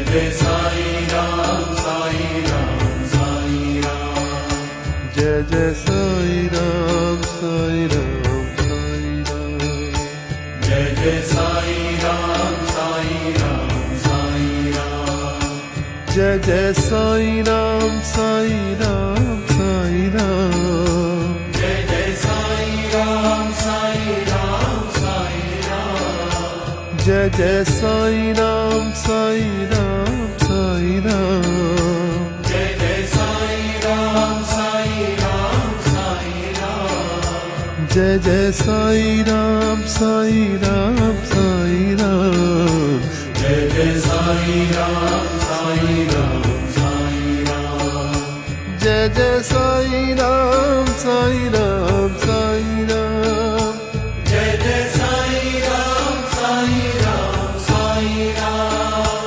Jai Sai Ram Sai Ram Sai Ram. Jai Jai Sai Ram Sai Ram Sai Ram. Jai Jai Sai Ram Sai Ram Sai Ram. Jai Jai Sai Ram Sai Ram Sai Ram. Jai Jai Sai Ram Sai Ram Sai Ram. Jai Jai Sai Ram Sai Ram Sai Ram. Jai Jai Sai Ram Sai Ram Sai Ram. Jai Jai Sai Ram Sai Ram Sai Ram. Jai Jai Sai Ram Sai Ram Sai Ram. Jai Jai Sai Ram Sai Ram Sai Ram.